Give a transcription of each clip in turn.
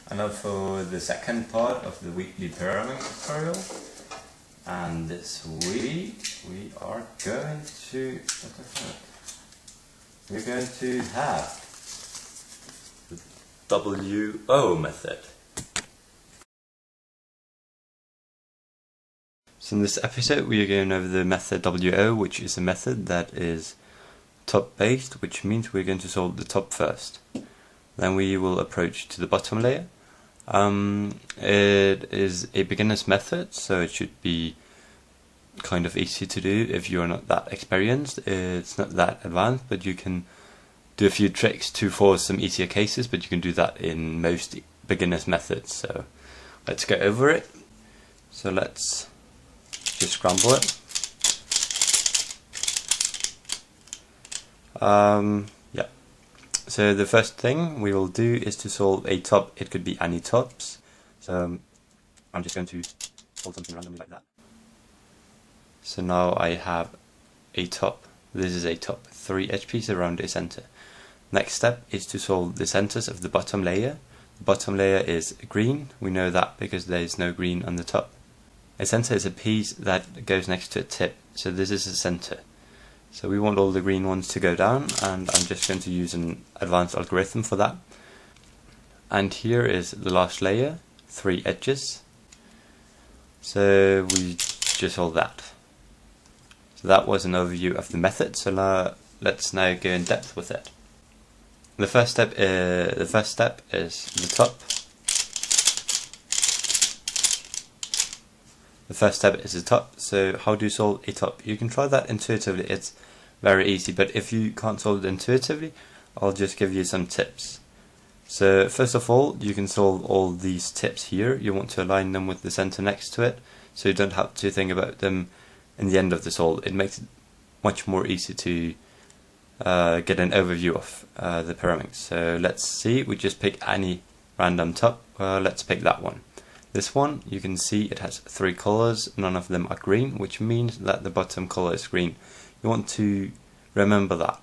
And now for the second part of the weekly Pyraminx tutorial. And this week we are going to have the WO method. So in this episode we are going over the method WO, which is a method that is top based, which means we're going to solve the top first. Then we will approach to the bottom layer. It is a beginner's method, so it should be kind of easy to do if you're not that experienced. It's not that advanced, but you can do a few tricks for some easier cases, but you can do that in most beginner's methods. So let's go over it. So let's just scramble it. So the first thing we will do is to solve a top. It could be any tops. So I'm just going to solve something randomly like that. So now I have a top. This is a top. 3 edge pieces around a center. Next step is to solve the centers of the bottom layer. The bottom layer is green. We know that because there is no green on the top. A center is a piece that goes next to a tip. So this is a center. So we want all the green ones to go down, and I'm just going to use an advanced algorithm for that. And here is the last layer, 3 edges. So we just solve that. So that was an overview of the method. So now let's go in depth with it. The first step is the top. The first step is the top. So how do you solve a top? You can try that intuitively. It's very easy, but if you can't solve it intuitively, I'll just give you some tips. So first of all, you can solve all these tips here. You want to align them with the center next to it, so you don't have to think about them in the end of the solve. It makes it much more easy to get an overview of the Pyraminx. So let's see, we just pick any random top. Let's pick that one. This one, you can see it has 3 colors, none of them are green, which means that the bottom color is green. You want to remember that.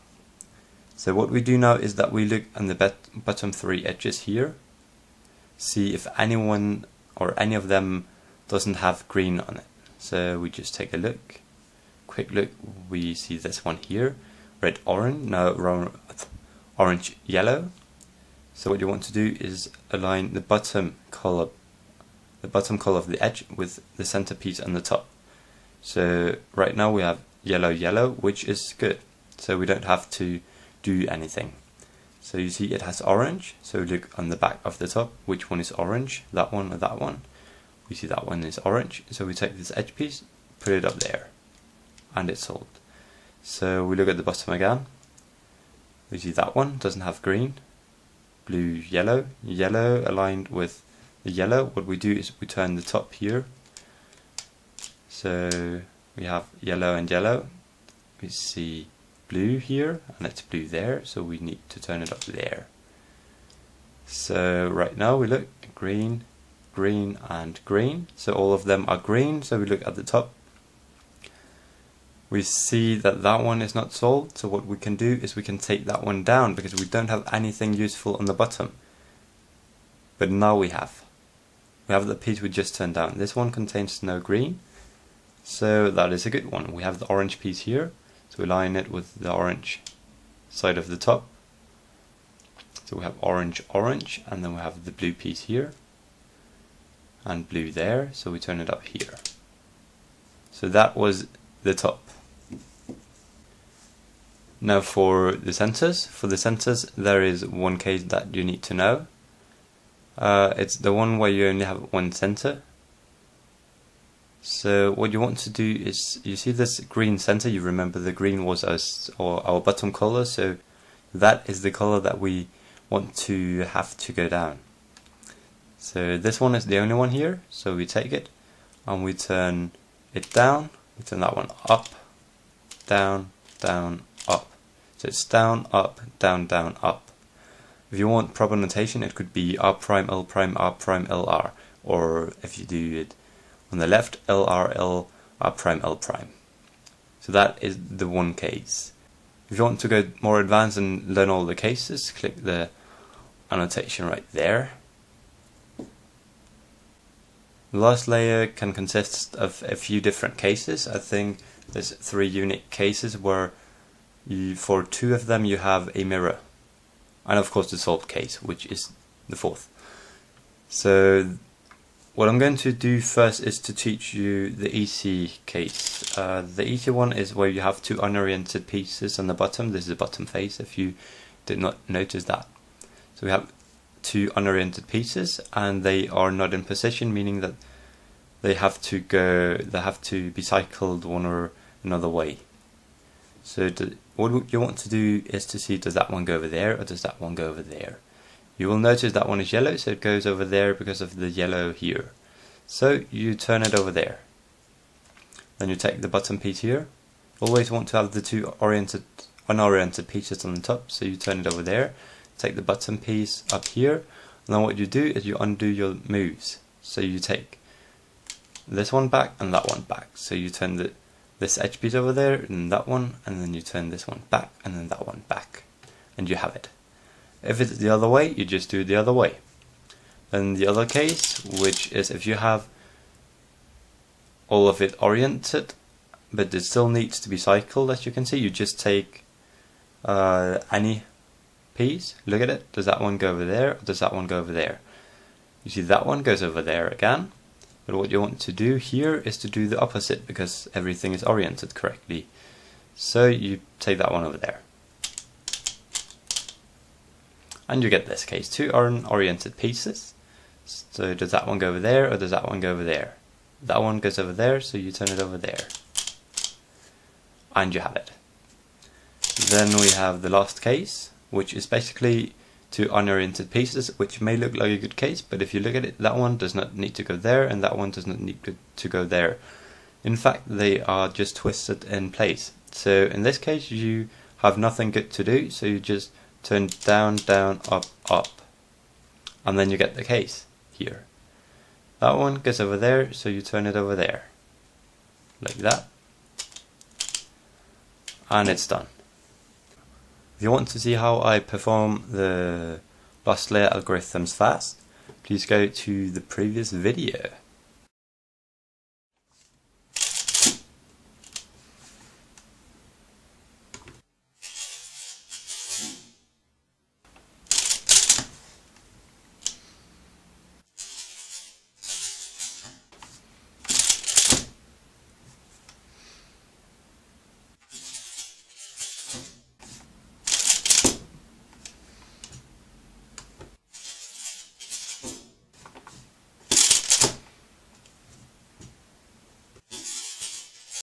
So what we do now is that we look on the bottom 3 edges here, see if anyone or any of them doesn't have green on it. So we just take a look, quick look, we see this one here, red orange, no, orange yellow. So what you want to do is align the bottom color of the edge with the center piece on the top. So right now we have yellow yellow, which is good, so we don't have to do anything. So you see it has orange, so look on the back of the top, which one is orange, that one or that one. We see that one is orange, so we take this edge piece, put it up there, and it's solved. So we look at the bottom again, we see that one doesn't have green, blue yellow, yellow aligned with the yellow. What we do is we turn the top here, so we have yellow and yellow. We see blue here, and it's blue there, so we need to turn it up there. So right now we look green, green and green, so all of them are green. So we look at the top, we see that that one is not solved, so what we can do is we can take that one down because we don't have anything useful on the bottom. But now we have the piece we just turned down. This one contains no green, so that is a good one. We have the orange piece here, so we line it with the orange side of the top. So we have orange, orange, and then we have the blue piece here, and blue there, so we turn it up here. So that was the top. Now for the centers. For the centers, there is one case that you need to know. It's the one where you only have one center. So what you want to do is, you see this green center, you remember the green was our bottom color, so that is the color that we want to have to go down. So this one is the only one here, so we take it and we turn it down, we turn that one up, down, down, up. So it's down, up, down, down, up. If you want proper notation, it could be R prime, L prime, R prime, L R, or if you do it on the left, L R, L, R prime, L prime. So that is the one case. If you want to go more advanced and learn all the cases, click the annotation right there. The last layer can consist of a few different cases. I think there's 3 unique cases where for 2 of them you have a mirror. And of course the solved case, which is the 4th. So what I'm going to do first is to teach you the easy case. The easy one is where you have 2 unoriented pieces on the bottom. This is the bottom face, if you did not notice that. So we have 2 unoriented pieces, and they are not in position, meaning that they have to be cycled one or another way. So what you want to do is to see, does that one go over there, or does that one go over there? You will notice that one is yellow, so it goes over there because of the yellow here. So you turn it over there. Then you take the bottom piece here. Always want to have the 2 unoriented pieces on the top, so you turn it over there. Take the bottom piece up here, and then what you do is you undo your moves. So you take this one back and that one back. So you turn this edge piece over there and that one, and then you turn this one back and then that one back, and you have it. If it's the other way, you just do it the other way. Then the other case, which is if you have all of it oriented, but it still needs to be cycled, as you can see, you just take any piece, look at it, does that one go over there, or does that one go over there? You see that one goes over there again, but what you want to do here is to do the opposite, because everything is oriented correctly. So you take that one over there. And you get this case, 2 unoriented pieces. So does that one go over there, or does that one go over there? That one goes over there, so you turn it over there. And you have it. Then we have the last case, which is basically 2 unoriented pieces, which may look like a good case, but if you look at it, that one does not need to go there, and that one does not need to go there. In fact, they are just twisted in place. So in this case, you have nothing good to do, so you just turn down, down, up, up, and then you get the case here. That one goes over there, so you turn it over there, like that, and it's done. If you want to see how I perform the last layer algorithms fast, please go to the previous video.